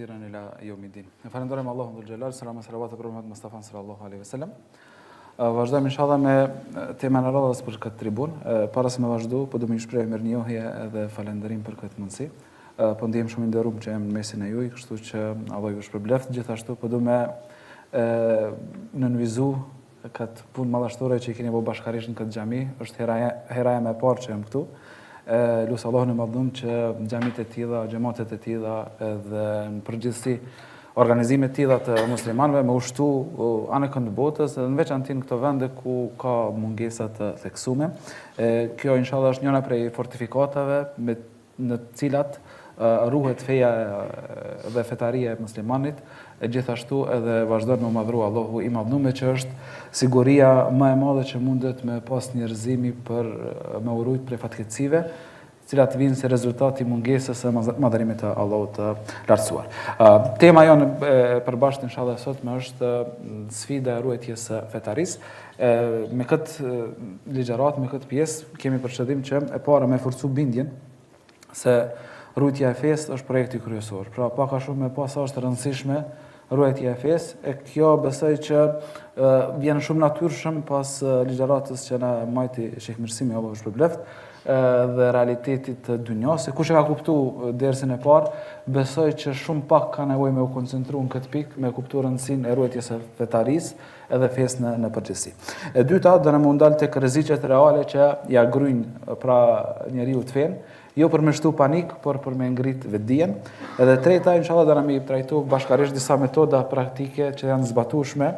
khairan ila yawmiddin. Falenderojmë Allahun dhul xhelal, selam e salavat për Muhammed Mustafa sallallahu alaihi wasallam. Vazhdojmë inshallah me temën e radhës për këtë tribun. Para se me vazhdu, po do më shpreh mirënjohje edhe falënderim për këtë mundësi. Po ndihem shumë i nderuar që jam në mesin e juaj, kështu që Allah ju shpërbleft. Gjithashtu po do me nënvizu këtë punë madhështore që i keni bërë bashkërisht në këtë xhami. Është heraja më e parë që jam këtu. Lusë Allahun e madhum që xhamit e tilla, xhamatet e tilla edhe në përgjithësi organizimet tilla të muslimanëve me ushtu anë kënd botës, në veçantë në këto vende ku ka mungesa të theksuara. Kjo inshallah është njëra prej fortifikatave në të cilat ruhet feja dhe fetaria e muslimanit, gjithashtu edhe vazhdon me madhru Allahu i madhnume që është siguria më e madhe që mundet me pas njerëzimi për me urujt prej fatkeqësive, cilat vinë si rezultati mungesës së madhërimit të Allahut të lartësuar. Tema jonë përbashkët inshallah sot më është sfida e ruajtjes së fetarisë. Me këtë ligjërat, me këtë pjesë kemi për qëllim që e para me forcu bindjen se ruajtja e fesë është projekti kryesor. Pra pak a shumë me pas është rëndësishme ruajtja e fesë, e kjo besoj që vjen shumë natyrshëm pas ligjëratës që na majti Sheh Mirsimi apo shpërbleft dhe realitetit të dunjos. Kush e ka kuptuar dersën e parë, besoj që shumë pak ka nevojë me u koncentruar në këtë pikë, me kuptuar rëndësinë e ruajtjes së fetarisë edhe fesë në përgjithësi. E dyta, do na mundal tek rreziqet reale që ja grujnë pra njeriu të fenë, jo për me shtu panik, por për me ngrit vetdijen. Edhe treta, inshallah, do na mi trajtu bashkërisht disa metoda praktike që janë zbatueshme,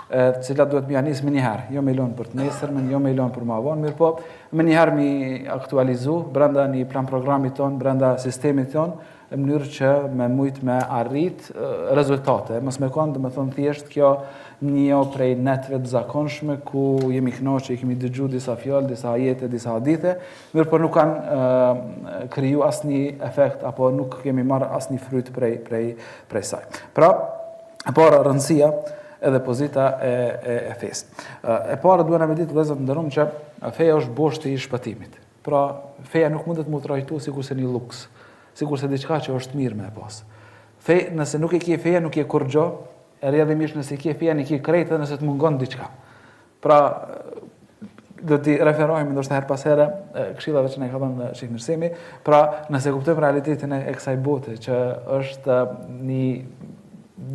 të cilat duhet mi anis më njëherë, jo me lënë për të nesërmen, jo me lënë për më vonë, mirë po, më njëherë mi aktualizu brenda një plan programit ton, brenda sistemit ton, në mënyrë që me mujt me arrit rezultate. Mos me kanë, do të thonë thjesht kjo një prej netve të zakonshme ku jemi kënaqur, kemi dëgjuar disa fjalë, disa ajete, disa hadithe, mirë por nuk kanë kriju asnjë efekt apo nuk kemi marrë asnjë fryt prej saj. Pra, e para rëndësia edhe pozita e fesë. E para duhet na ditë vëllezër të nderuam që feja është boshti i shpëtimit. Pra, feja nuk mundet mu trajtu sikurse një luks, sikurse diçka që është mirë me e pas. Nëse nuk e ke feja, nuk e kur gjë, e rrjedhimisht nëse ke feja, nuk e krejtë nëse të mungon diçka. Pra, do t'i referojmë ndoshta her pas here këshillave që ne ka dhënë Sheh Mirsimi, pra nëse kuptojmë realitetin e kësaj bote që është një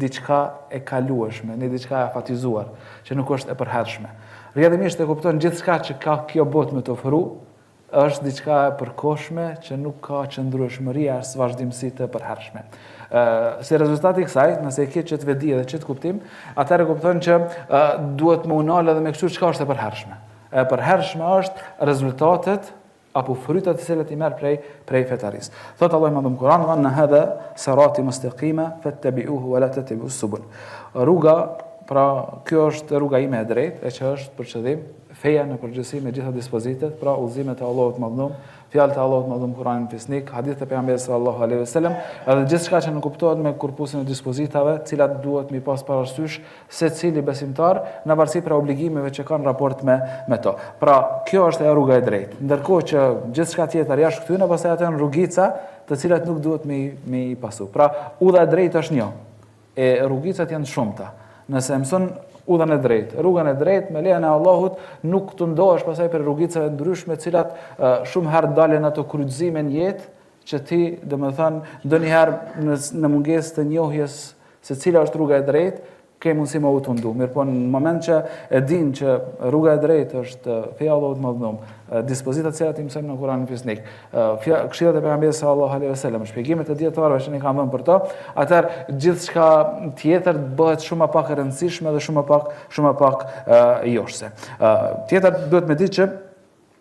diçka e kalueshme, një diçka e fatizuar, që nuk është e përhershme. Rrjedhimisht e kuptojnë gjithçka që ka kjo botë me të ofru, është diçka e përkohshme që nuk ka qëndrueshmëri as vazhdimsi të përhershme. Si rezultati i kësaj, nëse e ke çet vedi dhe çet kuptim, atëherë kupton që duhet më unal edhe me kështu çka është e përhershme. E përhershme është rezultatet apo frytat të cilat i merr prej fetarisë. Thot Allahu madhum Kur'an, "Wa anna hadha sirati mustaqima fattabi'uhu wa la tattabi'us subul." Rruga, pra kjo është rruga ime e drejtë, e që është për qëllim feja në përgjithësi me gjitha dispozitet, pra udhëzimet e Allahut madhum, fjalët e Allahut madhum Kur'anin fisnik, hadithet e pejgamberit sallallahu alaihi wasallam, edhe gjithçka që nuk kuptohet me korpusin e dispozitave, të cilat duhet mi pas parasysh secili besimtar në varësi për obligimeve që kanë raport me to. Pra, kjo është e rruga e drejtë. Ndërkohë që gjithçka tjetër jashtë këtyre, pastaj ato janë rrugica, të cilat nuk duhet me pasu. Pra, udha e drejtë është një, e rrugicat janë shumëta. Nëse mëson udhën e drejtë, rrugën e drejtë me lejen e Allahut nuk të ndohesh pasaj për rrugicave ndryshme, të cilat shumë herë dalin ato kryqëzime në jetë që ti, domethënë, ndonjëherë në mungesë të njohjes se cila është rruga e drejtë, ke mundësi me u tundu. Mirë po në moment që e din që rruga e drejtë është feja Allahut madhënum, dispozitat cilat i mësojmë në Kur'anin fisnik, këshillat e pejgamberit sallallahu alaihi wasallam, shpjegimet e dietarëve që ne kanë dhënë për to, atëherë gjithçka tjetër bëhet shumë pak e rëndësishme dhe shumë pak joshse. Tjetër duhet me ditë që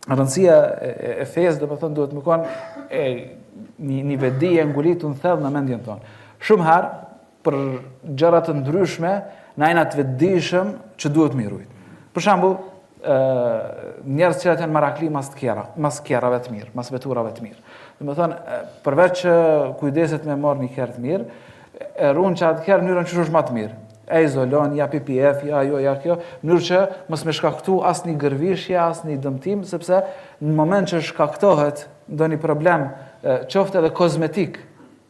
rëndësia e fesë, domethënë duhet më kanë një vedi e ngulitur në thellë në mendjen tonë. Shumë herë për gjëra të ndryshme, na jena të vetëdijshëm që duhet mi rujt. Për shembull, njerëz që janë marakli mas kerrave të mirë, mas veturave të mirë. Domethënë, përveç që kujdeset me marrë një kerr të mirë, e ruan që atë kerr mënyrën që është më të mirë. E izolon, ja PPF, ja jo, ja kjo, mënyrë që mos me shkaktu asnjë gërvishje, asnjë dëmtim, sepse në moment që shkaktohet ndonjë problem, qoftë edhe kozmetik,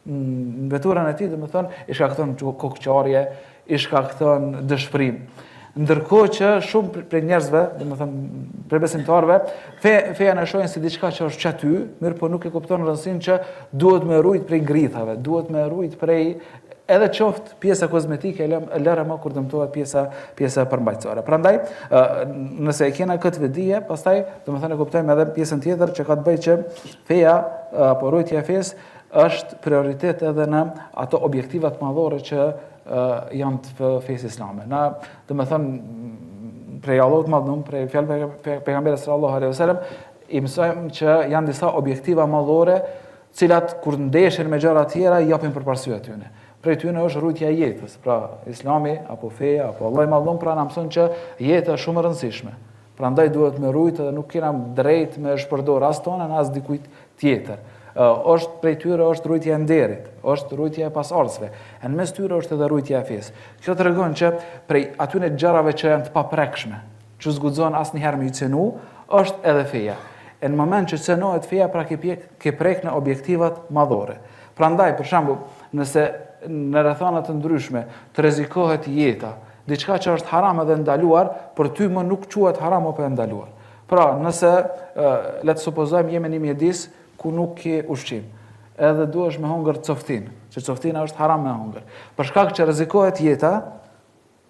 në veturën e tij, domethënë i shkakton kokqarje, i shkakton dëshpërim. Ndërkohë që shumë prej njerëzve, domethënë prej besimtarëve, feja në shohin si diçka që është aty, mirë po nuk e kupton rëndësinë që duhet me rujt prej grithave, duhet me rujt prej edhe qoftë pjesa kozmetike lëre më kur dëmtohet pjesa përmbajtësore. Prandaj, nëse e kena këtë vedije, pastaj domethënë e kuptojmë edhe pjesën tjetër që ka të bëjë që feja apo rujtja e fesë është prioritet edhe në ato objektivat madhore që janë të fesë islame. Na, domethënë, prej Allahut madhëm, prej fjalëve pejgamberit sallallahu alaihi wasallam, i mësojmë që janë disa objektiva madhore, cilat kur ndeshin me gjëra të tjera i japin përparësi atyne. Prej tyne është rujtja e jetës. Pra, Islami apo feja apo Allahu i madhëm pra na mëson që jeta është shumë e rëndësishme. Prandaj duhet me rujtë dhe nuk kena drejt me shpërdor as tonën as dikujt tjetër. Është prej tyre është rujtja e nderit, është rujtja e pasardhësve. Në mes tyre është edhe rujtja e fesë. Kjo tregon që prej atyne gjërave që janë të paprekshme, që zguxon asnjëherë me i cenu, është edhe feja. Në moment që cenohet feja, pra ke prek në objektivat madhore. Prandaj, për shembull, nëse në rrethana të ndryshme të rrezikohet jeta, diçka që është haram edhe ndaluar, për ty më nuk quhet haram apo e ndaluar. Pra, nëse le të supozojmë jemi në mjedis ku nuk ke ushqim, edhe duhesh me hongër coftin, që coftina është haram me hongër. Për shkak që rrezikohet jeta,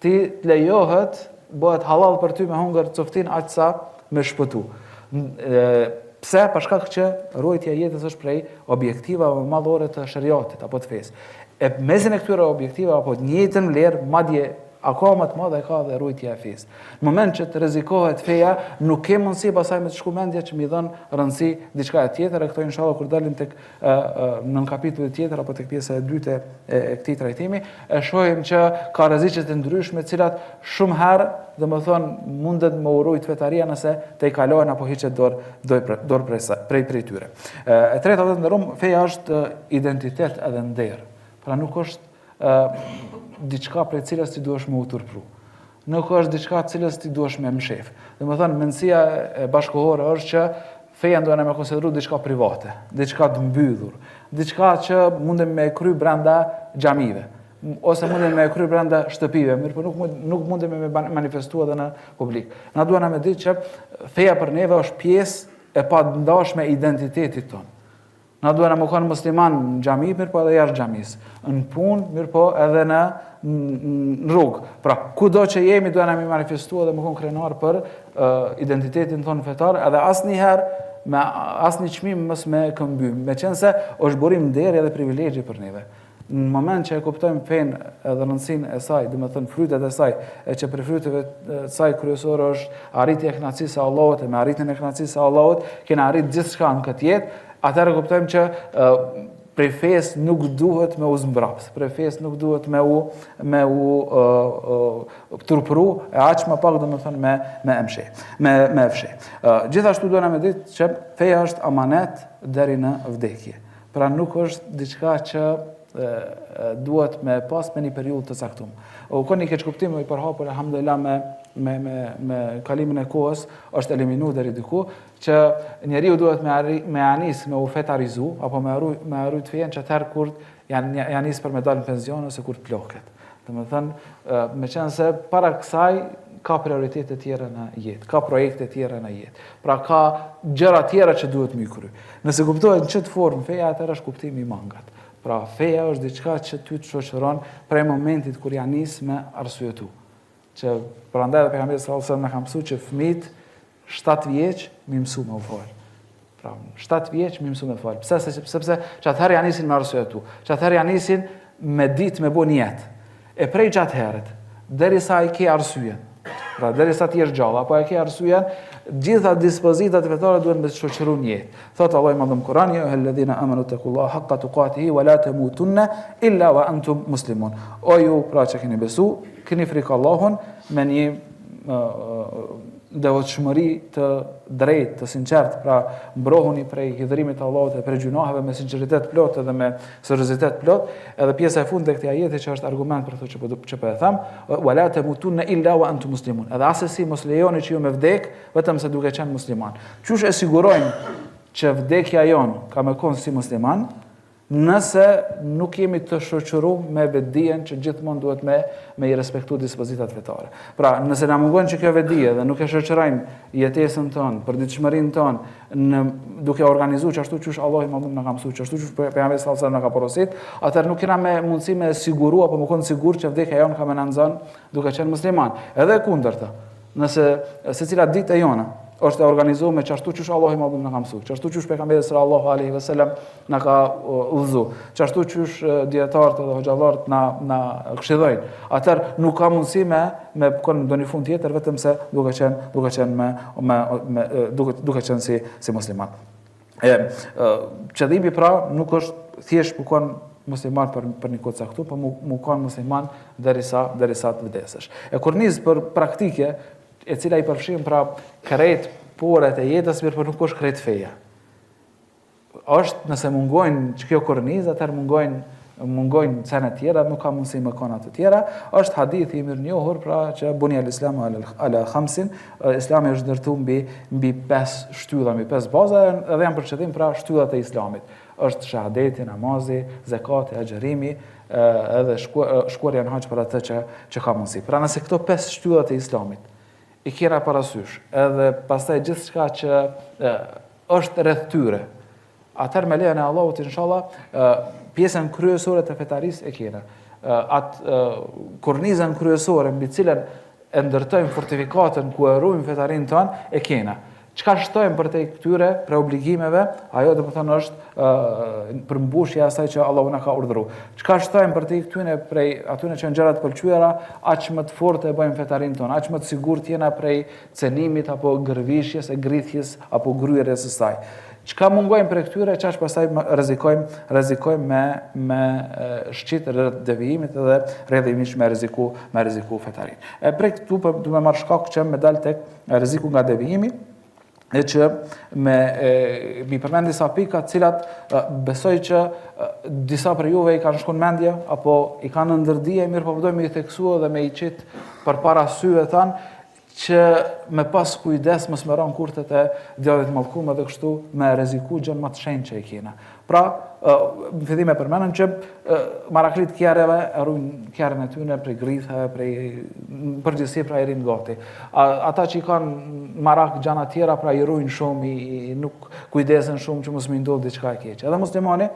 ti lejohet, bëhet halal për ty me hongër coftin aq sa me shpëtu. Pse? Për shkak që ruajtja e jetës është prej objektivave madhore të shariatit apo të fesë. E mesin e këtyre objektive apo të njëjtën vlerë, madje akoma të madhe ka dhe rujtja e fesë. Në moment që të rrezikohet feja, nuk ke mundësi pasaj me të shku mendja që mi dhën rëndësi diçka e tjetër, e këto inshallah kur dalim tek në kapitullin tjetër apo tek pjesa e dytë e këtij trajtimi, e shohim që ka rreziqe të ndryshme, të cilat shumë herë, domethënë mundet me urujt fetaria nëse te i kalohen apo hiqet dorë prej tyre. E treta dhe ndërum, feja është identitet edhe nder. Pra nuk është diçka prej cilës ti duhesh me u turpru. Nuk është diçka cilës ti duhesh me mshef. Domethënë mendësia e bashkëkohore është që feja duhet me konsideru diçka private, diçka të mbyllur, diçka që mundem me kry brenda xhamive, ose mundem me kry brenda shtëpive, mirë po nuk mundem me manifestu edhe në publik. Na duhet me ditë që feja për neve është pjesë e pandashme e identitetit tonë. Na duhet me qenë musliman në xhami, mirë po edhe jashtë xhamisë, në punë, mirë po edhe në rrugë. Pra, kudo që jemi duhet me manifestu edhe me qenë krenar për identitetin tonë fetar, edhe asnjëherë me asnjë çmim mos me këmbym, meqense është burim deri edhe privilegji për neve. Në moment që e kuptojmë fenë edhe rëndësinë e saj, domethënë frytet e saj, e që për fryteve të saj kryesore është arritja e kënaqësisë së Allahut, e me arritjen e kënaqësisë së Allahut kena arrit gjithçka në këtë jetë, atëherë kuptojmë që prej fesë nuk duhet me u zmbraps, prej fesë nuk duhet me u turpru, e aq më pak domethënë me fshi. Gjithashtu duhet me ditë që feja është amanet deri në vdekje. Pra nuk është diçka që duhet me pas me një periudhë të caktuar. U koni keq kuptim i përhapur alhamdulillah me kalimin e kohës është eliminuar deri diku që njeriu duhet me anis me u fetarizu apo me arrit fejen që atëherë kur janë anis për me dalë në pension ose kur të ploket. Domethënë meqense para kësaj ka prioritete tjera në jetë, ka projekte tjera në jetë. Pra ka gjëra tjera që duhet me kry. Nëse kuptohet në çet formë feja, atëherë është kuptimi i mangat. Pra, feja është diçka që ty të shoqëron prej momentit kur janë nis me arsyetu. Që prandaj edhe pejgamberi sallallahu alajhi wasallam na ka mësuar që fëmijët 7 vjeç më mësu me u fal. Pra, 7 vjeç më mësu me fal. Sepse që atëherë janë nisin me arsyetu. Që atëherë janë nisin me ditë me bën jetë. E prej gjatë herët, derisa ai ke arsyen. Pra, derisa ti je gjallë apo e ke arsyen, gjitha dispozitat fetare duhet me shoqëruar në jetë. Thot Allahu madhum Kur'ani, ya ayyuhalladhina amanu taqullaha haqqa tuqatihi wa la tamutunna illa wa antum muslimun. O ju pra që keni besu, keni frikë Allahun me një devotshmëri të drejtë, të sinqertë, pra mbrohuni prej hidhrimit të Allahut e prej gjunaheve me sinqeritet plot edhe me seriozitet plot. Edhe pjesa e fundit e këtij ajeti që është argument për thotë që po e them, wala tamutunna illa wa antum muslimun. Edhe asesi mos lejoni që ju me vdek vetëm se duke qenë musliman. Qysh e sigurojmë që vdekja jon ka me kon si musliman? nëse nuk jemi të shoqëruar me vetdijen që gjithmonë duhet me i respektu dispozitat fetare. Pra, nëse na mungon që kjo vetdije dhe nuk e shoqërojmë jetesën tonë, përditshmërinë tonë, duke organizuar ashtu siç Allahu më na ka mësuar, ashtu siç pejgamberi sallallahu alajhi wasallam na ka porosit, atëherë nuk kena me mundësi me siguru apo më kon sigur që vdekja jon ka më na nxon duke qenë musliman. Edhe kundërta. Nëse secila ditë e jona është e organizuar me çashtu siç Allahu më na ka mësuar, çashtu siç pejgamberi sallallahu alajhi wasallam na ka udhëzuar, çashtu siç dietarët dhe hoxhallarët na këshillojnë. Atëherë nuk ka mundësi me kon ndonjë fund tjetër vetëm se duke qenë si musliman. Qëllimi pra nuk është thjesht mu kon musliman për një kohë caktuar, por mu kon musliman derisa të vdesësh. E kornizë për praktike e cila i përfshin pra krejt poret e jetës, mirë për nuk është krejt feja. Nëse mungojnë që kjo kornizë, atër mungojnë cene tjera, nuk ka mundësi me kona të tjera, është hadithi i mirë njohur, pra që bunja l-Islamu ala khamsin, Islami është ndërtu mbi 5 shtylla, mbi 5 baza, edhe janë për qëllim pra shtyllat e Islamit. Është shahadeti, namazi, zakati, agjerimi, edhe shkuarja në haqë për atë që ka mundësi. Pra nëse këto 5 shtyllat e Islamit i kena parasysh, edhe pastaj gjithçka që është rreth tyre, atëherë me lejen e Allahut inshallah pjesën kryesore të fetarisë e kena. Atë kornizën kryesore mbi cilën e ndërtojmë fortifikatën ku e ruajmë fetarinë tonë e kena. Çka shtojmë për te këtyre për obligimeve, ajo do të thonë është përmbushja e asaj që Allahu na ka urdhëruar. Çka shtojmë për te këtyre prej atyre që janë gjëra të pëlqyera, aq më të fortë e bëjmë fetarinë tonë, aq më të sigurt jena prej cenimit apo gërvishjes e grithjes apo gryerjes së saj. Çka mungojmë për këtyre, çash pastaj rrezikojmë me shqit rreth devijimit edhe rrjedhimisht me rreziku fetarinë. Prej këtu do të marr shkak që më dal tek rreziku nga devijimi, e që mi përmend disa pika cilat besoj që disa për juve i kanë shkuar mendje apo i kanë ndërdije, mirë po vdojmë i theksua dhe me i qitë për para syve tanë që me pas kujdes mos me ranë kurtet e djavit mallkuar dhe kështu me rreziku gjën më të shenjtë që i kena. Pra, në fillim e përmenëm që maraklit kjereve e rujnë kjerën e tyne prej grithave, prej përgjithësi pra i rinë gati. Ata që i kanë marak gjana tjera pra i rujnë shumë, i nuk kujdesen shumë që mos më ndodhë diçka e keqe. Edhe muslimani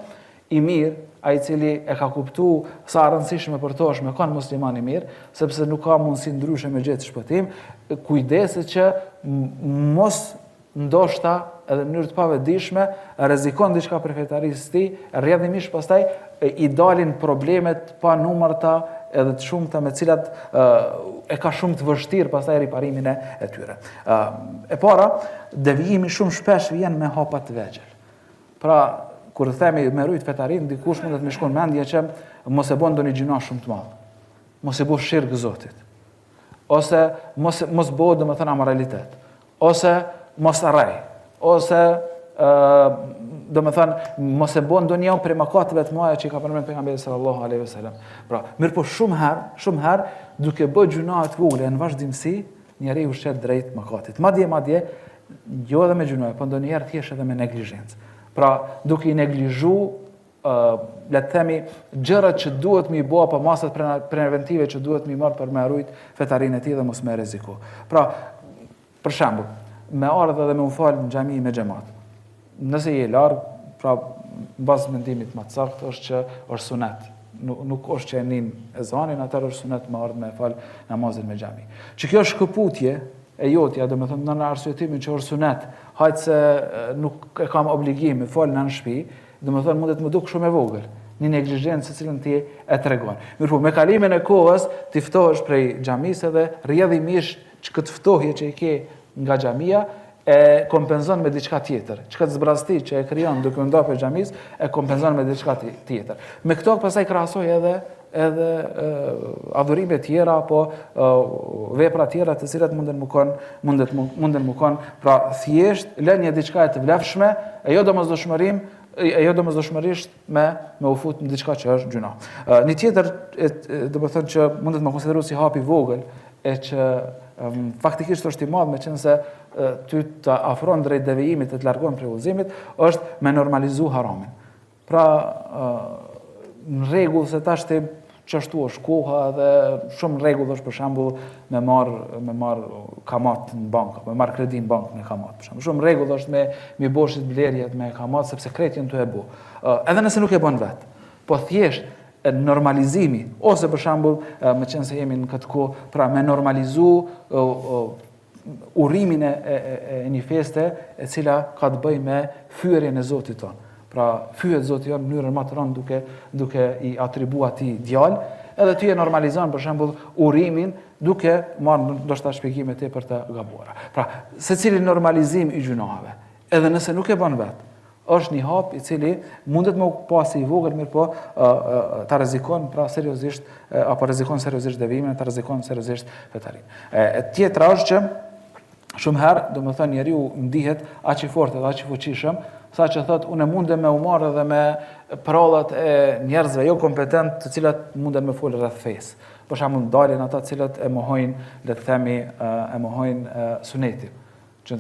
i mirë, ai cili e ka kuptu sa rëndësishme për to është me kanë musliman i mirë, sepse nuk ka mundësi ndryshe me gjetë shpëtim, kujdeset që mos ndoshta edhe në mënyrë të pavetëdijshme rrezikon diçka për fetarisë ti, rrjedhimisht pastaj i dalin problemet pa numërta edhe të shumta me cilat e ka shumë të vështirë pastaj riparimin e tyre. E para, devijimi shumë shpesh vjen me hapa të vegjël. Pra, kur themi me rujt fetarin, dikush mundet me shkon mendje që mos e bën ndonjë gjuna shumë të madh. Mos e bësh shirk Zotit. Ose mos bëhet domethënë amoralitet. Ose mos arrej. Ose domethënë mos e bën ndonjë prej mëkateve të mëdha që i ka përmendur pejgamberi sallallahu alaihi wasallam. Pra, mirë po shumë herë duke bërë gjuna të vogla në vazhdimsi, njeriu shet drejt mëkatit. Madje jo edhe me gjuna, por ndonjëherë thjesht edhe me neglizhencë. Pra, duke i neglizhu, le të themi, gjërat që duhet mi bëa pa masat preventive që duhet mi marrë për me rujt fetarinë e tij dhe mos me rreziku. Pra, për shembull, me ardhe dhe me u falë në xhami me xhamat. Nëse je larg, pra bazë mendimit më të saktë është që është sunet. Nuk është që e nin ezanin, atëherë është sunet me ardhë me falë namazin me xhami. Që kjo shkëputje e jotja, do me thënë në arsyetimin që është sunet, hajtë se nuk e kam obligim me falë në shtëpi, do me thënë mundet më duk shumë e vogël, një neglizhencë se cilën ti e tregon. Mirë po, me kalimin e kohës, ti ftohesh prej xhamisë dhe rrjedhimisht që këtë ftohje që i ke nga xhamia e kompenzon me diçka tjetër. Çka zbrasti që e krijon duke u ndarë për xhamisë e kompenzon me diçka tjetër. Me këto pastaj krahasoj edhe adhurime tjera apo vepra tjera të cilat munden më kon pra thjesht lënia diçka e të vlefshme e jo domosdoshmërisht me u fut në diçka që është gjuna. Një tjetër do të thënë që mundet më konsideru si hapi vogël e që faktikisht është i madh me qenë se ty të afron drejt devijimit të largon prej udhëzimit është me normalizu haramin. Pra, në rregull se tash të çashtu është koha dhe shumë rregull është për shembull me marr kamat në bankë, me marr kredi në bankë me kamat për shembull. Shumë rregull është me boshit blerjet me kamat sepse krejt janë të e bu. Edhe nëse nuk e bën vet, po thjesht normalizimi ose për shembull me qenë se jemi në këtë kohë, pra me normalizu urimin e një feste e cila ka të bëjë me fyerjen e Zotit tonë. Pra, fyet Zoti jon në mënyrën më të rëndë duke i atribu atij djalë, edhe ty e normalizon për shembull urimin duke marrë ndoshta shpjegime tepër të gabuara. Pra, secili normalizim i gjunaheve, edhe nëse nuk e bën vet, është një hap i cili mundet me u pasi i vogël, mirë po ta rrezikon pra seriozisht apo rrezikon seriozisht devimin, ta rrezikon seriozisht fetarin. Tjetra është që shumë herë, domethënë njeriu ndihet aq i fortë dhe aq i fuqishëm, sa që thot unë mundem me u marrë edhe me prallat e njerëzve jo kompetent të cilat mundem me folë rreth fesë. Për shembull dalin ata të cilat e mohojnë, le të themi, e mohojnë sunetin, që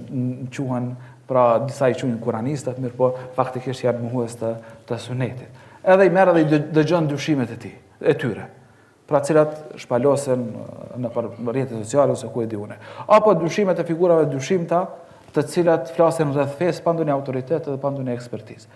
quhen pra disa i quajnë kuranistat, mirë po faktikisht janë mohues të sunetit. Edhe i merr edhe i dëgjon dyshimet e tyre. Pra cilat shpalosen në rrjetet sociale ose ku e di unë. Apo dyshimet e figurave dyshimta, të cilat flasin rreth fesë pa ndonjë autoritet dhe pa ndonjë ekspertizë.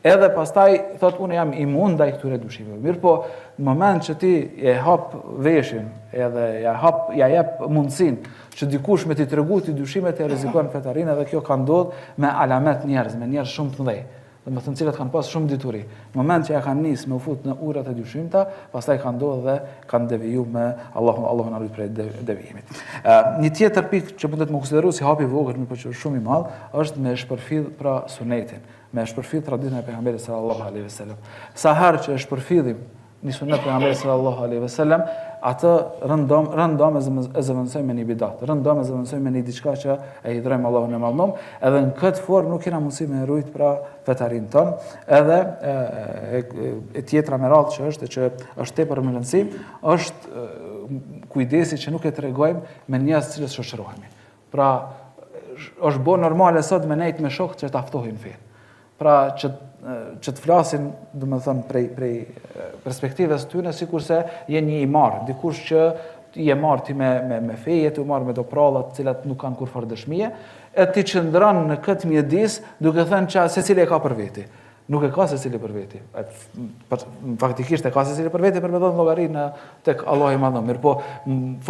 Edhe pastaj thot unë jam imun ndaj këtyre dyshimeve. Mirë po, në moment që ti e hap veshin edhe ja jep mundësinë që dikush me t'i tregu ti dyshimet e rrezikon fetarinë, dhe kjo ka ndodhur me alamet njerëz, me njerëz shumë të mëdhenj. Domethënë cilat kanë pas shumë dituri. Në moment që ja kanë nisë me u fut në urat e dyshimta, pastaj kanë ndodhur dhe kanë deviju me Allahun na ruaj prej devijimit. Një tjetër pikë që mundet më konsideru si hapi i vogël, por që është shumë i madh, është me shpërfillë pra sunetin, me shpërfillë traditën e pejgamberit sallallahu alaihi wasallam. Sa herë që e shpërfillim një sunet pejgamberit sallallahu alaihi wasallam, atë rëndom e zëvendësojmë me një bidat, rëndom e zëvendësojmë me një diçka që e hidhrojmë Allahun e madhnom, edhe në këtë formë nuk kena mundësi me rujt pra fetarin ton, edhe e tjetra me radhë që është tepër më rëndësi, është kujdesi që nuk e tregojmë me njerëz të cilës shoqërohemi. Pra, është bo normale sot me nejt me shokë që t'aftohin fe. Pra, që të flasin, domethënë prej perspektivës tyne, sikurse je një i marrë, dikush që je marrë ti me feje, ti u marrë me do prallat të cilat nuk kanë kurfar dëshmije, e ti qëndron në këtë mjedis duke thënë që secili e ka për veti. Nuk e ka secili për veti. Faktikisht e ka secili për veti për me dhënë llogari tek Allahu i Madhëm. Mirë po,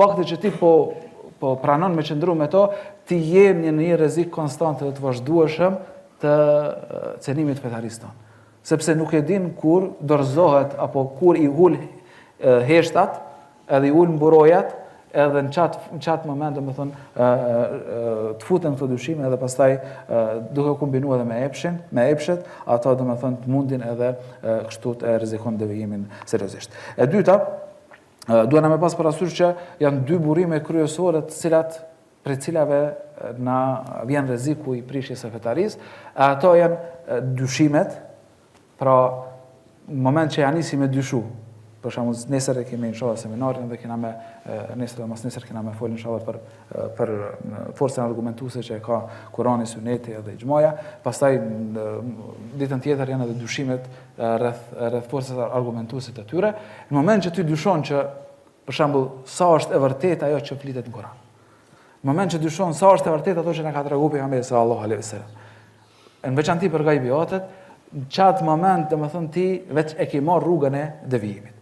fakti që ti po pranon me qëndru me to, ti je në një rrezik konstant dhe të vazhdueshëm të cenimit fetarisë tonë. Sepse nuk e din kur dorëzohet apo kur i ul heshtat, edhe i ul mburojat, edhe në qatë moment, domethënë, të futen këto dyshime edhe pastaj duke kombinuar edhe me epshet, ato domethënë të mundin edhe kështu të rrezikon devijimin seriozisht. E dyta, duhet me pas parasysh që janë dy burime kryesore të cilat prej cilave na vjen rreziku i prishjes së fetarisë, ato janë dyshimet, pra në moment që ja nisi me dyshu, për shembull nesër e kemi inshallah seminarin dhe kena me nesër dhe mas nesër kena me folë inshallah për forcën argumentuese që e ka Kurani, Suneti dhe Ixhmaja, pastaj ditën tjetër janë edhe dyshimet rreth forcës argumentuese të tyre. Në moment që ty dyshon që për shembull sa është e vërtetë ajo që flitet në Kur'an. Në moment që dyshon sa është e vërtetë ato që na ka treguar pejgamberi sallallahu alaihi wasallam. Në veçanti për gajbiatet, në qatë moment domethënë ti veç e ke marrë rrugën e devijimit.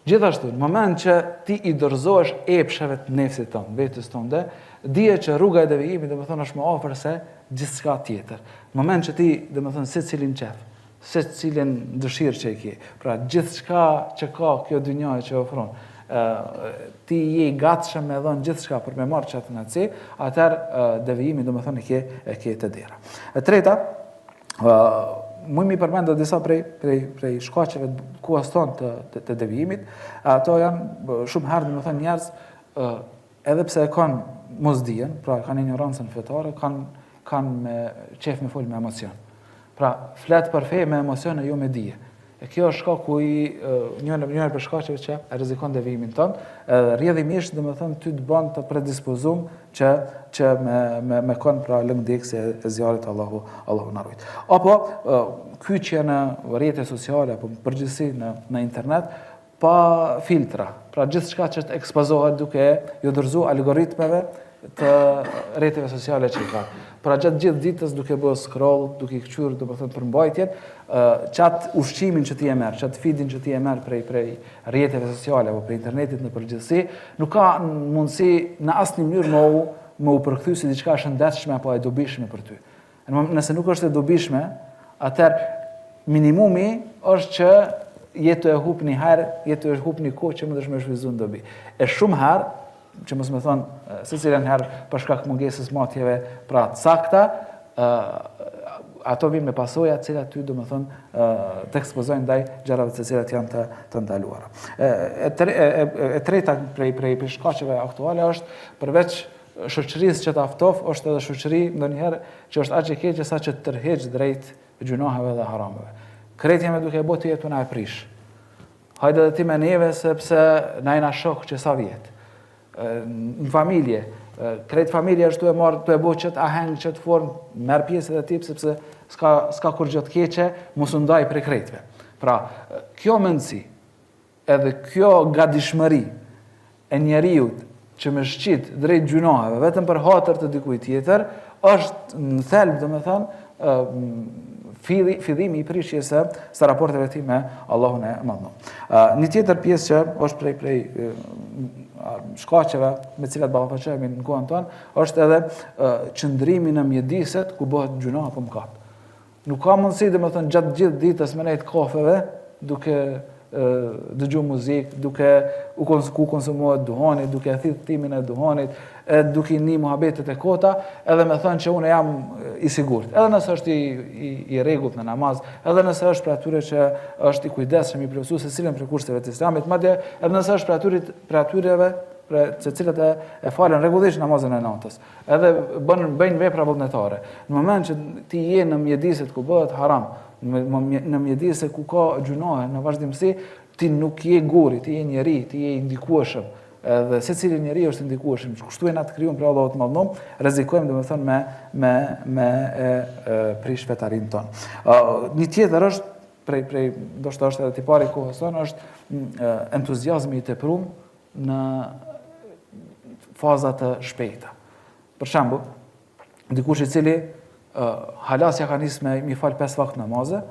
Gjithashtu, në moment që ti i dorëzohesh epsheve të nefsit tonë, vetes tonë, dije që rruga e devijimit domethënë është më afër se gjithçka tjetër. Në moment që ti domethënë secilin qef, secilin dëshirë që e ke, pra gjithçka që ka kjo dynjë që ofron, ti je i gatshëm me dhënë gjithçka për me marrë çatë naci, atëherë devijimi domethënë e ke të dera. E treta, mi përmenda disa prej shkaqeve të kuas tonë të devijimit, ato janë shumë herë domethënë njerëz edhe pse e kanë mosdijen, pra kanë ignorancën fetare, kanë me qef me fol me emocion. Pra flet për fe me emocione, jo me dije. E kjo është shkaku njëra për shkaqeve që e rrezikon devijimin tonë, rrjedhimisht domethënë ty të bën të predispozum që me kon pra lëngdekse e zjarrit Allahu na ruaj. Apo kyçja në rrjete sociale apo përgjithësi në internet pa filtra. Pra gjithçka që të ekspozohet duke ju dorëzuar algoritmeve të rrjeteve sociale që ka. Pra gjatë gjithë ditës duke bërë scroll, duke i kthyer domethënë për mbajtjen, çat ushqimin që ti e merr, çat feedin që ti e merr prej rrjeteve sociale apo prej internetit në përgjithësi, nuk ka mundësi në asnjë mënyrë më u përkthy si diçka shëndetshme apo e dobishme për ty. Nëse nuk është e dobishme, atëherë minimumi është që jetë e hup një herë, jetë e hup një kohë që më dëshmë shvizu në dobi. E shumë herë, që mos më thonë se cilën herë për shkak mungesës matjeve pra të sakta, ato vinë me pasoja të cilat ty domethënë të ekspozojnë ndaj gjërave të cilat janë të ndaluara. E treta prej shkaqeve aktuale është përveç shoqërisë që të aftof, është edhe shoqëri ndonjëherë që është aq e keqe sa që të tërheq drejt gjunaheve dhe harameve. Krejt jemi duke bërë të jetën e prish. Hajde edhe ti me neve sepse na jena shok që sa vjet. Në familje, krejt familje është të e bo qëtë aheng, qëtë formë, merë pjesë edhe tip, sepse s'ka kur gjë të keqe, mos u ndaj prej krejtve. Pra, kjo mendësi, edhe kjo gadishmëri e njeriut që me shqit drejt gjunaheve, vetëm për hatër të dikuj tjetër, është në thelb, domethënë, fillimi i prishjes së raporteve ti me Allahun e Madhënëm. Një tjetër pjesë që është prej shkaqeve me cilat ballafaqohemi në kohën tonë, është edhe qëndrimi në mjediset ku bëhet gjunah apo mëkat. Nuk ka mundësi domethënë gjatë gjithë ditës me nejt kafeve duke dëgju muzikë, duke ku konsumohet duhani, duke thith timin e duhanit, duke një muhabetet e kota, edhe me thënë që unë jam i sigurt. Edhe nëse është i rregullt në namaz, edhe nëse është për atyre që është i kujdesshëm, i plotësuar se cilën prej kurseve të Islamit, madje edhe nëse është për atyreve se cilët e falen rregullisht namazin e natës, edhe bëjnë vepra vullnetare. Në moment që ti je në mjediset ku bëhet haram, në mjedise ku ka gjunahe në vazhdimsi, ti nuk je guri, ti je njeri, ti je indikueshëm. Edhe secili njeri është indikueshëm. Kështu e na të krijuar për Allahut të Madhënëm, rrezikojmë domethënë me prish fetarin ton. Një tjetër është prej ndoshta është edhe tipari i kohës tonë, është entuziazmi i tepruar në faza të shpejta. Për shembull, dikush i cili halasja ka nisë me mi fal 5 vakt namaze,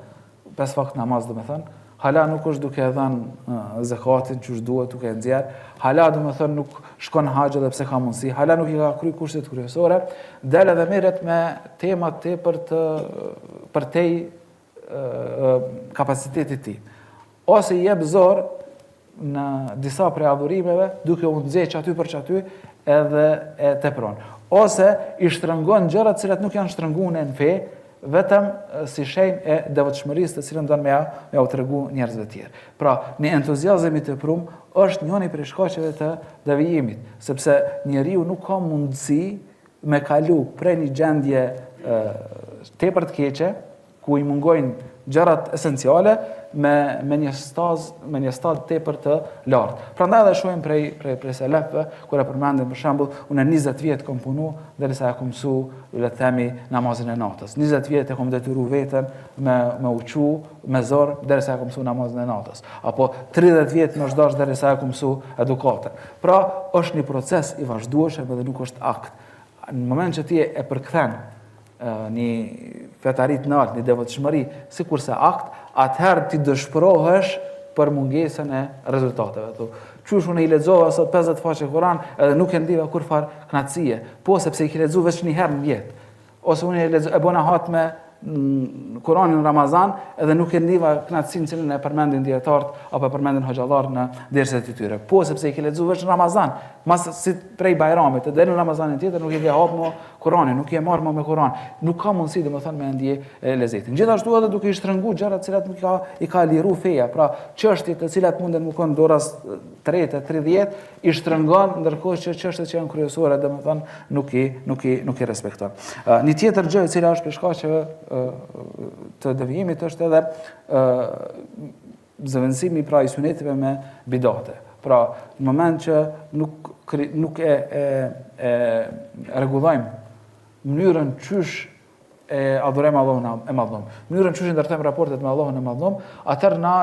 5 vakt namaz domethënë, hala nuk është duke dhënë zakatin që duhet duke nxjerr, hala domethënë nuk shkon haxh edhe pse ka mundësi, hala nuk i ka kryer kushtet kryesore, del edhe merret me tema tepër për tej kapacitetit të tij. Ose i jep zor në disa prej adhurimeve duke u nxjerr aty për çaty edhe e tepron. Ose i shtrëngon gjërat të cilat nuk janë shtrënguar në fe, vetëm si shenjë e devotshmërisë të cilën don me u tregu njerëzve të tjerë. Pra, një entuziazëm i tepruar është njëri prej shkaqeve të devijimit, sepse njeriu nuk ka mundësi me kalu prej një gjendje tepër të keqe, ku i mungojnë gjërat esenciale me një stad tepër të lartë. Prandaj edhe shohim prej selefëve, kur e përmendim për shembull, unë 20 vjet kam punu derisa e kam mësu, le të themi, namazin e natës. 20 vjet e kam detyru veten me uqu, me zor, derisa e kam mësu namazin e natës. Apo 30 vjet më zhdash derisa e kam mësu edukatën. Pra, është një proces i vazhdueshëm edhe nuk është akt. Në moment që ti e përkthen një fetarit në altë, një devotshmëri, sikurse akt, atëherë ti dëshpërohesh për mungesën e rezultateve. Qysh unë i lexova sot 50 faqe Kur'an edhe nuk e ndiva kurfar kënaqësie, po sepse i ke lexuar vetëm një herë në jetë. Ose unë e bona hatme Kur'anin në Ramazan edhe nuk e ndiva kënaqësinë cilën e përmendin dietarët apo e përmendin hoxhallarët në derset e tyre. Po sepse i ke lexuar vetëm në Ramazan, mas si prej Bajramit, edhe në Ramazanin tjetër nuk e ke hap më Kur'anin, nuk e marr më me Kur'an. Nuk ka mundësi domethënë me ndje lezetin. Gjithashtu edhe duke i shtrënguar gjërat të cilat nuk i ka liru feja, pra çështjet të cilat munden më kon doras 30, i shtrëngon, ndërkohë që çështjet që janë kryesore domethënë nuk i respekton. Një tjetër gjë e cila është për shkaqeve të devijimit është edhe zëvendësimi pra i suneteve me bidate. Pra, në moment që nuk e rregullojmë mënyrën qysh e adhurojmë Allahun e Madhnuar. Mënyrën çuçi ndërtojmë raportet me Allahun e Madhnuar, atëherë na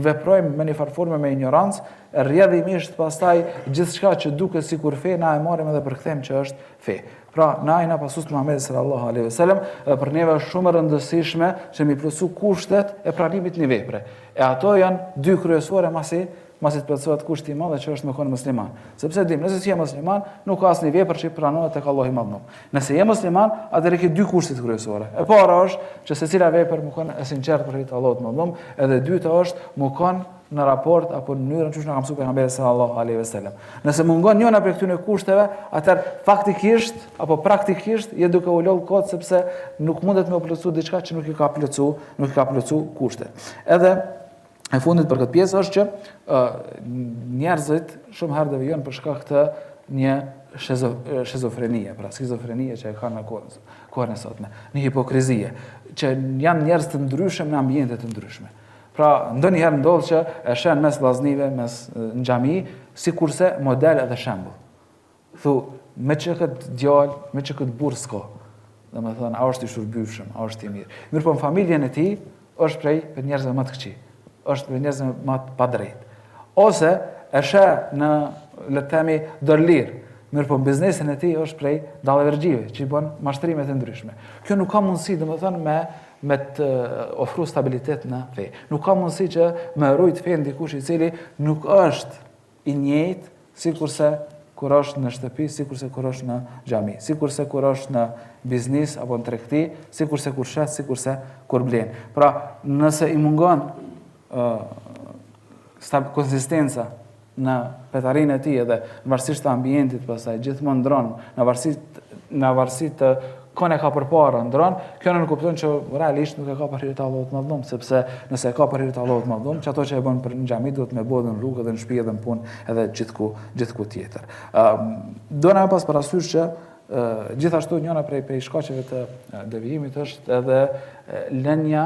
veprojmë me një farë forme me ignorancë, rrjedhimisht pastaj gjithçka që duket sikur fe na e marrim edhe përkthejmë që është fe. Pra, na i na pasus Muhamedi sallallahu alaihi wasallam, për neve është shumë e rëndësishme që mi plotësu kushtet e pranimit një vepre. E ato janë dy kryesore masi të plotësohet kushti i madh që është me qenë musliman. Sepse dim, nëse si je musliman, nuk ka asnjë vepër që pranohet tek Allahu i Madhnuar. Nëse je musliman, atëherë ke dy kushte kryesore. E para është që secila vepër më kon e sinqert për hir të Allahut të Madhnuar, edhe e dyta është më kon në raport apo në mënyrën që na ka mësuar pejgamberi sallallahu alaihi wasallam. Nëse mungon njëna prej këtyre kushteve, atëherë faktikisht apo praktikisht je duke u lodh kot sepse nuk mundet me u plotësu diçka që nuk i ka plotësu kushtet. Edhe e fundit për këtë pjesë është që njerëzit shumë herë devijojnë për shkak të një shizofrenie, pra skizofrenie që e kanë në kohën e sotme, një hipokrizie, që janë njerëz të ndryshëm në ambiente të ndryshme. Pra, ndonjëherë ndodh që e shen mes vllaznive, në xhami, sikurse model edhe shembull. Thu, me që këtë djalë, me që këtë burr s'ka. Domethënë, a është i shërbyeshëm, a është i mirë. Mirë, po në familjen e tij është prej për njerëzve më të këqij. Është për njerëzve më të padrejtë. Ose e sheh në, le të themi, dorëlir. Mirë, po në biznesin e tij është prej dallavërgjive, që i bën mashtrime të ndryshme. Kjo nuk ka mundësi, domethënë, me të ofru stabilitet në fe. Nuk ka mundësi që me rujt fe dikush i cili nuk është i njëjtë sikurse kur është në shtëpi, sikurse kur është në xhami, sikurse kur është në biznes apo në tregti, sikurse kur shet, sikurse kur blen. Pra, nëse i mungon konsistenca në petarinë e tij edhe në varësisht të ambientit, pastaj gjithmonë ndron, në varësi të kënë e ka përpara ndron, kjo nuk kupton që realisht nuk e ka për hir të Allahut të Madhnuar, sepse nëse e ka për hir të Allahut të Madhnuar, që ato që e bën për në xhami duhet me bëhen në rrugë edhe në shtëpi edhe në punë edhe gjithku tjetër. Do na pas parasysh që gjithashtu njëra prej shkaqeve të devijimit është edhe lënia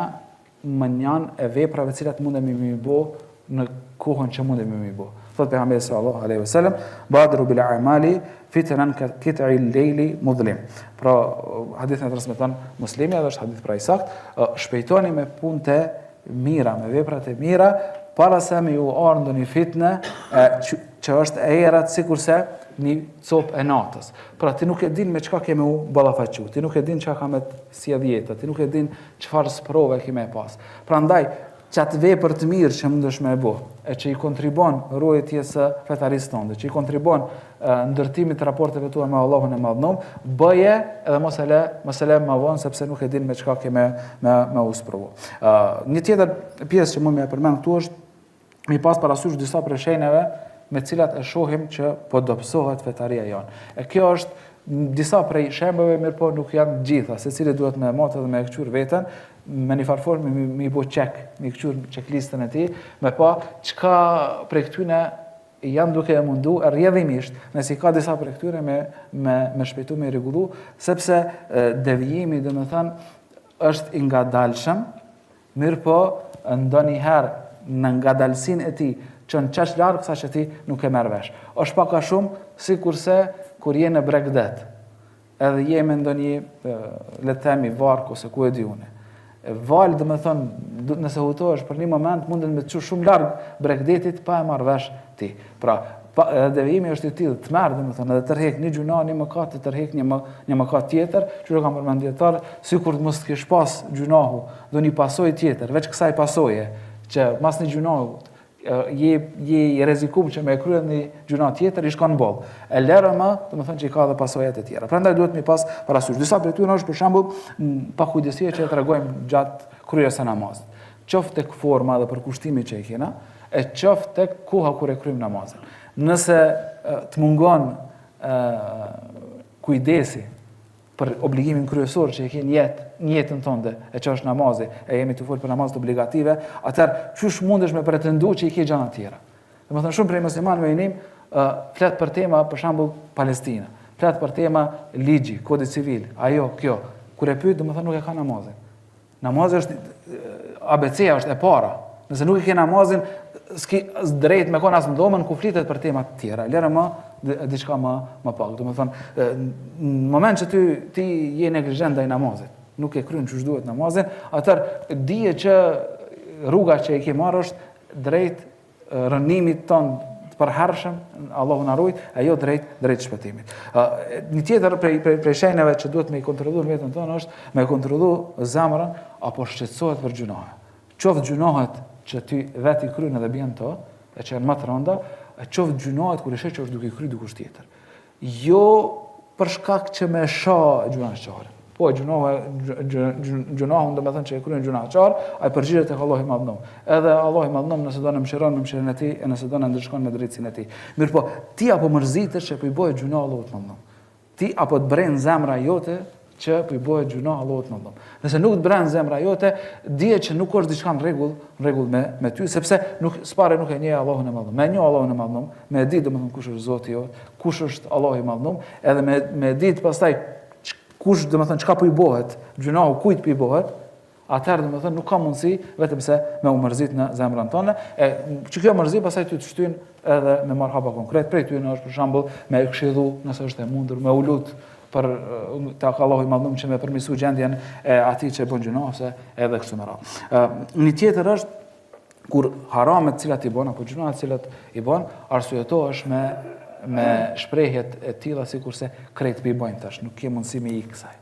mënjan e veprave të cilat mundemi mi bë në kohën që mundemi mi bë. Thot pejgamberi sallallahu alaihi wasallam, "Badiru bil a'mali fitnan ka qit'i al-layli mudhlim." Pra, hadithin e transmeton Muslimi, edhe është hadith pra i saktë, shpejtoni me punët e mira, me veprat e mira, para se me ju ardhë ndonjë fitnë që është e errët sikurse një copë e natës. Pra ti nuk e din me çka keme u ballafaqu, ti nuk e din çka ka me sjell jeta, ti nuk e din çfarë sprove kime pas. Prandaj qatë vepër të mirë që mundesh me e bo, e që i kontribon ruajtjes së fetarisë tënde, që i kontribon ndërtimit të raporteve tua me Allahun e Madhnuar, bëje edhe mos e le më vonë sepse nuk e din me çka ke me u sprovu. Një tjetër pjesë që mund me përmend këtu është mi pas parasysh disa prej shenjave me cilat e shohim që po dobësohet fetaria jonë. E kjo është disa prej shembujve, mirë po nuk janë gjitha, secili duhet me motë dhe me këqyr veten, me një farformë mi bo qek, mi këqyr checklistën e tij, me pa çka prej këtyne janë duke e mundu rrjedhimisht, nëse ka disa prej këtyre me shpejtu me rregullu, sepse devijimi, domethënë, është i ngadalshëm, mirë po ndonjëherë në ngadalsinë e tij çon çaq larg sa që ti nuk e merr vesh. Është pak a shumë sikurse kur je në Bregdet, edhe je me ndonjë, le të themi, vark ose ku e di unë. Val, domethënë, nëse hutohesh për një moment, mundet me të çush shumë larg Bregdetit pa e marr vesh ti. Pra, devijimi është i tillë, të merr domethënë, edhe tërheq një gjuna, një mëkat, të tërheq një mëkat tjetër, që kam përmendur dietar, sikur të mos kesh pas gjunahu, do një pasojë tjetër, veç kësaj pasoje, që mas një gjunahu je i rrezikum që me kryer një gjuna tjetër i shkon boll. E lërë më, domethënë që i ka edhe pasojat e tjera. Prandaj duhet mi pas parasysh. Disa prej tyre është për shembull pakujdesia që e tregojmë gjatë kryerjes së namazit. Qoftë tek forma dhe përkushtimi që e kena, e qoftë tek koha kur e kryjm namazin. Nëse të mungon kujdesi për obligimin kryesor që e ke në jetën tënde, e që është namazi, e jemi të folë për namazet obligative, atëherë çysh mundesh me pretendu që i ke gjëra të tjera. Domethënë shumë prej muslimanëve i nim flet për tema për shembull Palestina, flet për tema ligji, kodi civil, ajo, kjo. Kur e pyet, domethënë nuk e ka namazin. Namazi është ABC-ja, është e para. Nëse nuk e ke namazin, s'ki drejt me kon as në domën ku flitet për tema të tjera. Lërë më diçka më pak. Domethënë, në moment që ti je neglizhent ndaj namazit, nuk e kryen çu duhet namazin, atëherë dije që rruga që e ke marrë është drejt rënimit ton të përhershëm, Allahu na ruaj, ajo drejt shpëtimit. Një tjetër prej shenjave që duhet me i kontrolluar vetën tonë është me kontrollu zemrën apo shqetësohet për gjunohe. Qoftë gjunohet që ty vetë i kryen edhe bien to, e që janë më të rënda, qoftë gjunohet kur e sheh që është duke i kryer dikush tjetër. Jo për shkak që me shoh gjunaçar. Po gjunohun do të thënë që e kryen gjunaçar, ai përgjigjet tek Allahu i Madhnom. Edhe Allahu i Madhnom nëse do në mëshiron me mëshirën e tij, e nëse do në ndryshkon me drejtësinë e tij. Mirpo ti apo mërzitesh që po i bëhet gjunoh Allahu i Madhnom. Ti apo të bren zemra jote që po i bëhet gjunoh Allahu i Madhnom. Nëse nuk të bren zemra jote, dije që nuk është diçka në rregull me ty, sepse s'pare nuk e njeh Allahun e Madhnom. Me njeh Allahun e Madhnom, me ditë domethënë kush është Zoti jot, kush është Allahu i Madhnom, edhe me ditë pastaj kush domethënë çka po i bëhet, gjunohu kujt po i bëhet, atëherë domethënë nuk ka mundësi vetëm se me u mërzit në zemrën tonë. Që kjo mërzi pastaj ty të shtyn edhe me marr hapa konkret. Prej ty në është për shembull me këshillu nëse është e mundur, me u lut për tek Allahu i Madhnom që me përmirësu gjendjen e atij që bën gjunoh ose edhe kështu me radhë. Një tjetër është kur haramet të cilat i bën apo gjunohat të cilat i bën, arsyetohesh me shprehjet e tilla sikurse krejt po i bëjnë tash, nuk ke mundësi me ik kësaj.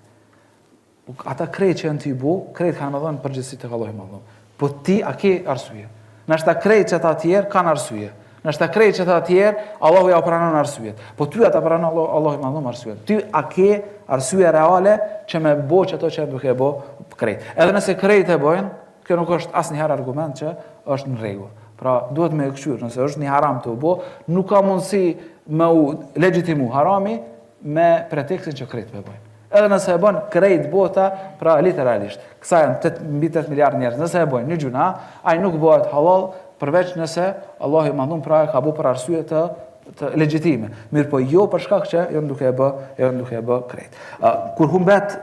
Ata krejt që janë të i bu, krejt kanë më dhënë përgjegjësi tek Allahu i Madhnom. Po ti a ke arsye? Nashta krejt që ata të tjerë kanë arsye. Nashta krejt që ata të tjerë Allahu ja pranon arsyet. Po ty ata pranon Allahu i Madhnom arsyet. Ty a ke arsye reale që me bëj ato që duke e bë krejt. Edhe nëse krejt e bëjnë, kjo nuk është asnjëherë argument që është në rregull. Pra duhet me këshyr, nëse është një haram të u bë, nuk ka mundësi me u legjitimu harami me pretekstin që krejt po e bëjnë. Edhe nëse e bën krejt bota, pra literalisht, kësa janë mbi 8 miliard njerëz, nëse e bëjnë një gjuna, ai nuk bëhet halal përveç nëse Allahu i Madhnom pra e ka bërë për arsye të legjitime. Mirë po jo për shkak që janë duke e bë krejt. Kur humbet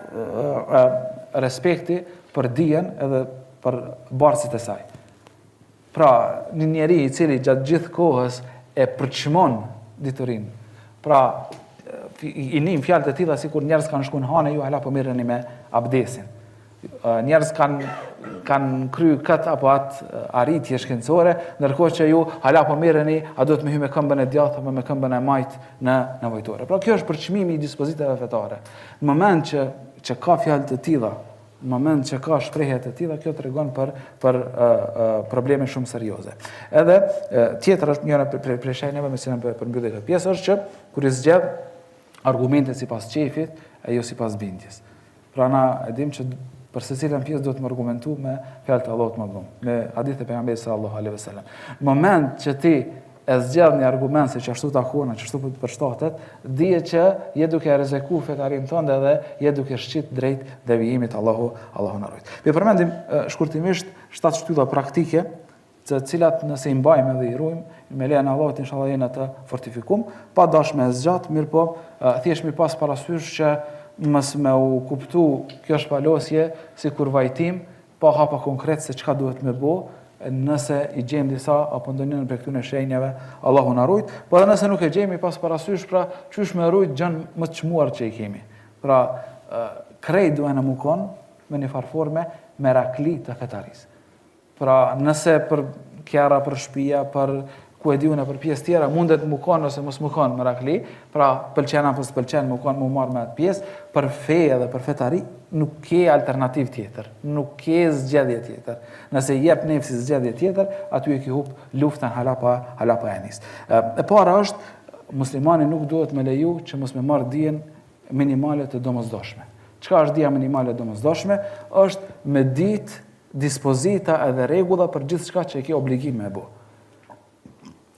respekti për dijen edhe për barësit e saj. Pra, një njeri i cili gjatë gjithë kohës e përçmon diturinë. Pra, i nim fjalë të tilla sikur njerëz kanë shkuar në hane, ju hala po merreni me abdesin. Njerëz kanë kryer këtë apo atë arritje shkencore, ndërkohë që ju hala po merreni, a do të më hy me këmbën e djathtë apo me këmbën e majt në nevojtore. Pra kjo është përçmimi i dispozitave fetare. Në moment që ka fjalë të tilla, në moment që ka shprehje të tilla, kjo tregon për probleme shumë serioze. Edhe tjetër është njëra prej shenjave me cilën përmbyllet këtë pjesë është që kur i zgjedh argumentet sipas qefit e jo sipas bindjes. Pra na e dim që për secilën pjesë do të më argumentu me fjalë të Allahut të Madhnom, me hadithe pejgamberit sallallahu alaihi wasallam. Në moment që ti e zgjedh një argument se që ashtu takon, që ashtu përshtatet, dije që je duke rrezikuar fetarin tënde dhe je duke shqit drejt devijimit Allahu na ruaj. Ne përmendim shkurtimisht 7 shtylla praktike, të cilat nëse i mbajmë dhe i ruajmë, me lejen e Allahut inshallah jena të fortifikum, pa dashme e zgjat, mirë po thjesht mi pas parasysh që mos me u kuptu kjo shpalosje si kur vajtim, pa hapa konkret se çka duhet me bë, nëse i gjejmë disa apo ndonjën prej këtyre shenjave, Allahu na ruaj, por nëse nuk e gjejmë pas parasysh, pra çysh me ruajt gjën më të çmuar që i kemi. Pra krejt duhen në mukon me një farforme merakli të fetarisë. Pra nëse për kjera, për shtëpia, për ku e diun për pjesë tjera mundet mukon ose mos mukon merakli, pra pëlqen apo s'pëlqen mukon më marr me atë pjesë, për fe dhe për fetari nuk ke alternativë tjetër, nuk ke zgjedhje tjetër. Nëse jep nefsi zgjedhje tjetër, aty e ke hub luftën hala pa e nis. E para është muslimani nuk duhet me leju që mos me marr dijen minimale të domosdoshme. Çka është dija minimale e domosdoshme? Është me ditë dispozita edhe rregulla për gjithçka që e ke obligim me bë.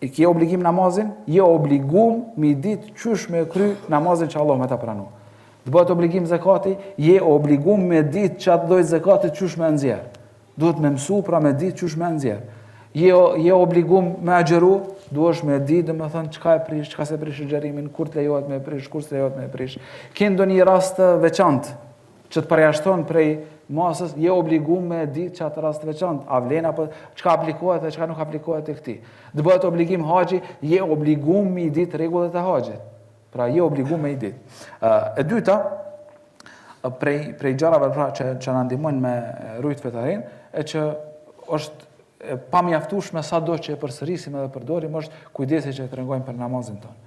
I ke obligim namazin, je obligum me ditë qysh me kry namazin që Allah me ta pranu. Të bëhet obligim zakati, je obligum me ditë që atë lloj zakati qysh me nxjerr. Duhet me mësu pra me ditë qysh me nxjerr. Je obligum me agjëru, duhesh me ditë domethënë çka e prish, çka se prish xherimin, kur të lejohet me prish, kur s'lejohet me prish. Ke ndonjë rast të veçantë që të përjashton prej masës, je obligum me ditë që atë rast të veçantë, a vlen apo çka aplikohet dhe çka nuk aplikohet tek ti. Të bëhet obligim haxhi, je obligum me ditë rregullat e haxhit. Pra je obligum me ditë. E dyta prej gjërave pra që na ndihmojnë me rujt fetarin, e që është pa mjaftueshme sado që e përsërisim edhe përdorim është kujdesi që e tregojmë për namazin tonë.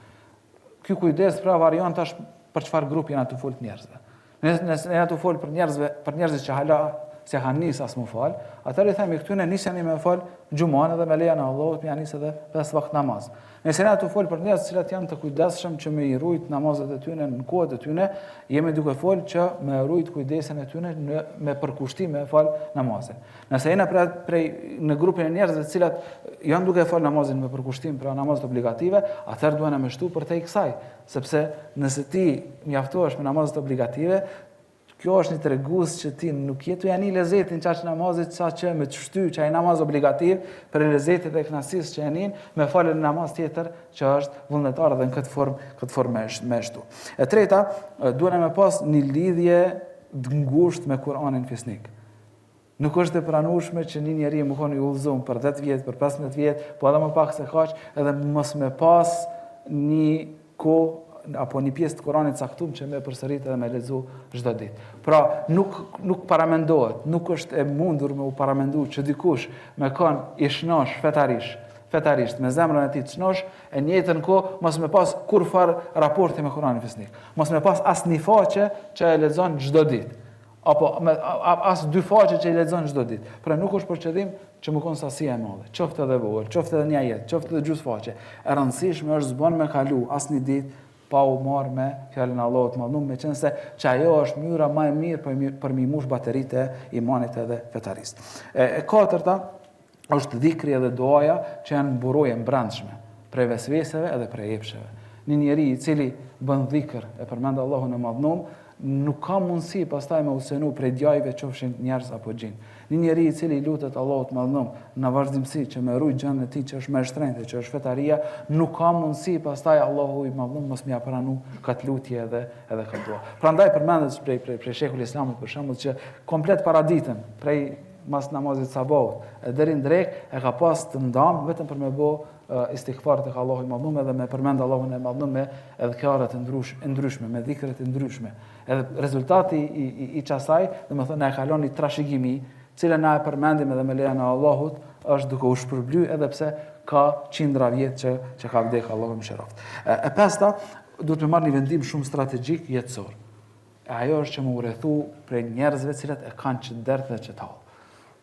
Ky kujdes pra variant është për çfarë grupi jena të fol të njerëzve. Nëse jena të fol për njerëzit që hala se kanë nis as më fal, atëherë i themi këtyne niseni me fal xhuman edhe me lejen e Allahut me nis edhe 5 vakt namaz. Nëse jena të fol për njerëz të cilat janë të kujdesshëm që me i rujt namazet e tyre në kohët e tyre, jemi duke fol që me rujt kujdesin e tyre me përkushtim me fal namazin. Nëse jena në grupin e njerëzve të cilat janë duke fal namazin me përkushtim pra namazet obligative, atëherë duhen me shtu për te kësaj, sepse nëse ti mjaftohesh me namazet obligative, kjo është një tregues që ti nuk jetu janë i lezetin qaq namazit sa që me të shty që ai namaz obligativ për lezetit dhe knasisë që janin me falën namaz tjetër që është vullnetar dhe në këtë formë me shtu. E treta, duhen me pas një lidhje ngushtë me Kur'anin fisnik. Nuk është e pranueshme që një njeri më konë i udhëzuar për 10 vjet, për 15 vjet, po edhe më pak se kaq, edhe mos me pas një kohë apo një pjesë të Kuranit caktuar që me përsërit edhe me lexu çdo ditë. Pra, nuk paramendohet, nuk është e mundur me u paramendu që dikush me kon i shnosh fetarisht me zemrën e tij të shnosh, e në njëjtën kohë mos me pas kurfar raporti me Kuranin fisnik. Mos me pas as një faqe që e lexon çdo ditë. Apo as 2 faqe që i lexon çdo ditë. Pra nuk është për qëllim që më kon sasia e madhe. Qoftë edhe vogël, qoftë edhe një ajet, qoftë edhe gjysmë faqe. E rëndësishme është s'bën me kalu as një ditë pa u marrë me fjalën e Allahut të Madhnuar, me qenë se që ajo është mënyra më e mirë për mi mush bateritë e imanit edhe fetarisë. E katërta është dhikri edhe duaja që janë burojë brendshme prej vesveseve edhe prej epsheve. Një njeri i cili bën dhikr e përmend Allahun e Madhnuar, nuk ka mundësi pastaj me usenu prej djajve qofshin njerëz apo gjin. Një njeri i cili lutet Allahut të Madhnuar në vazhdimsi që me rujt gjën e tij që është më e shtrenjtë, që është fetaria, nuk ka mundësi pastaj Allahu i Madhnuar mos m'ia pranu kat lutje edhe kat dua. Prandaj përmendet prej shekull Islamit për shembull që komplet paraditën prej mas namazit sabahut deri në drek e ka pas të ndam vetëm për me bë istighfar tek Allahu i Madhnuar dhe me përmend Allahun e Madhnuar me edhkaret e ndryshme, me dhikret e ndryshme. Edhe rezultati i çasaj, domethënë na e kalon një trashëgimi, cilën na e përmendim edhe me lejen e Allahut, është duke u shpërbly edhe pse ka qindra vjet që ka vdek Allahu më shëroft. E pesta, duhet të marrë një vendim shumë strategjik jetësor. Ajo është që më urrethu prej njerëzve cilët e kanë që derdh dhe që tallë.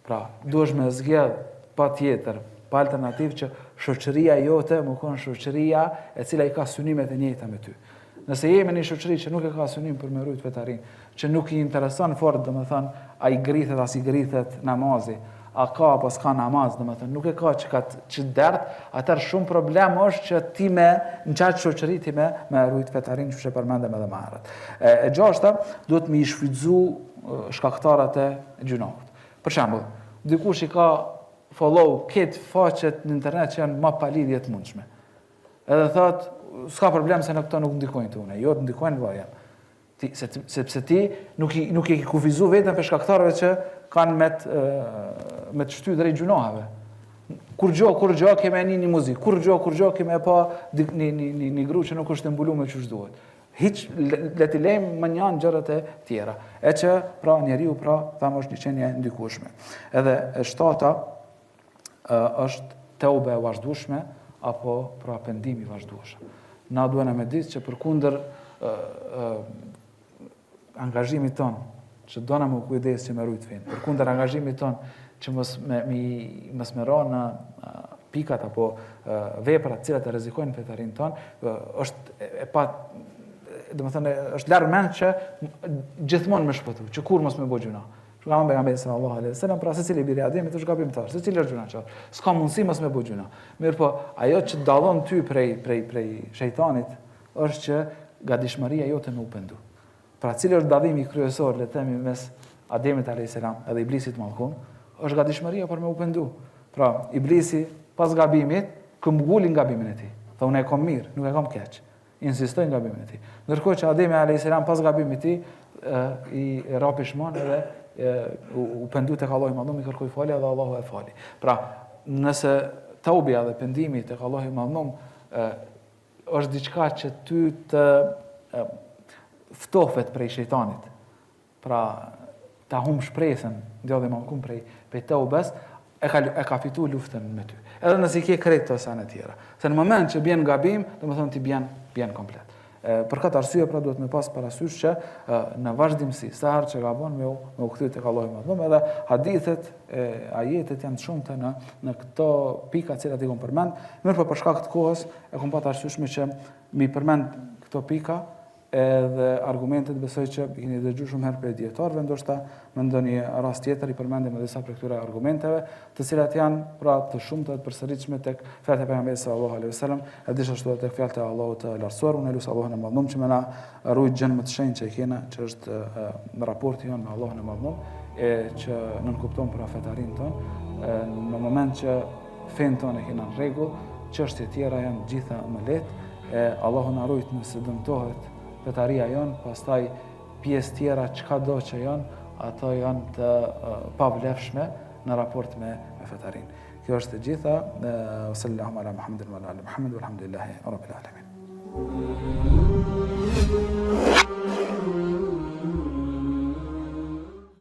Pra, duhesh me zgjedh patjetër, pa alternativë që shoqëria jote më kon shoqëria e cila i ka synimet e njëjta me ty. Nëse jemi në një shoqëri që nuk e ka synim për me rujt fetarin, që nuk i intereson fort, domethënë, a i grithet as i grithet namazi, a ka apo s'ka namaz, domethënë, nuk e ka që dert, atëherë shumë problem është që ti me në qatë shoqëri ti me rujt fetarin që që përmendem edhe më herët. E gjashta, duhet me i shfrytzu shkaktarat e gjunahut. Për shembull, dikush i ka follow këtë faqet në internet që janë më pa lidhje të mundshme. Edhe thot, s'ka problem se në këto nuk ndikojnë të une. Jo, të ndikojnë vaja. Sepse ti nuk i kufizu vetëm për shkaktarëve që kanë me të shty drejt gjunahave. Kur gjo keme një muzikë, kur gjo keme pa një gru që nuk është të mbulu me që shduhet. Hiq leti lejmë më njanë gjërët e tjera. E që pra njeriu pra thamë është një qenje ndikueshme. Edhe e shtata është teube e vazhdueshme apo pra pendimi i vazhdueshëm. Na duhen me ditë që përkundër angazhimit ton që dona me kujdes që me rujt fin, përkundër angazhimit ton që mos me ra në pikat apo veprat cilat e rrezikojnë fetarin ton, është domethënë është larg mend që gjithmonë më shpëtu, që kur mos më bëj gjuna. Ka pejgamberi sallallahu alaihi wasallam, pra secili biri Ademit është gabimtar, secili është gjunaqar. S'ka mundësi mos më bëj gjuna. Mirë po, ajo që dallon ty prej shejtanit është që gatishmëria jote më u pendu. Pra cili është dallimi kryesor, le të themi, mes Ademit alayhis salam edhe Iblisit mallkum, është gatishmëria për më u pendu. Pra Iblisi pas gabimit këmbgulin gabimin e tij. Tha unë e kam mirë, nuk e kam keq. Insistojnë në gabimin e tij. Ndërkohë që Ademi alayhis salam pas gabimit të tij i rapi shmon edhe u pendu tek Allahu i Madhnuar, i kërkoi falje dhe Allahu e fali. Pra, nëse taubja dhe pendimi tek Allahu i Madhnuar është diçka që ty të ftofet prej shejtanit, pra ta humb shpresën, djalli më kum prej teubes, e ka fitu luftën me ty. Edhe nëse i ke krejt të sanë tjera. Se në moment që bjen gabim, domethënë ti bjen komplet. Për këtë arsye pra duhet me pas parasysh që në vazhdimsi, sa herë që gabon me u kthy tek Allahu i Madhëm, edhe hadithet, ajetet janë të shumta në këto pika të cilat i kam përmend, mirë për shkak të kohës e kam pasur arsyeshme që mi përmend këto pika edhe argumentet besoj që i keni dëgjuar shumë herë prej dietarëve, ndoshta në ndonjë rast tjetër i përmendim edhe disa prej këtyre argumenteve, të cilat janë pra të shumta të përsëritshme tek fjalët e pejgamberit sallallahu alaihi wasallam, edhe gjithashtu tek fjalët e Allahut të lartësuar, unë lutem Allahun e Madhëm që më na ruaj gjën më të shenjtë që kena, që është në raporti jon me Allahun e Madhëm, që nën kupton për fetarin ton, në moment që fen tonë kena në rregull, çështjet tjera janë gjitha më lehtë, Allahu na ruaj nëse dëmtohet fetaria jonë, pastaj pjesë tjera çka do që janë, ato janë të pavlefshme në raport me fetarin. Kjo është e gjitha. Sallallahu ala Muhammedin wa ala ali Muhammed walhamdulillahi rabbil alamin.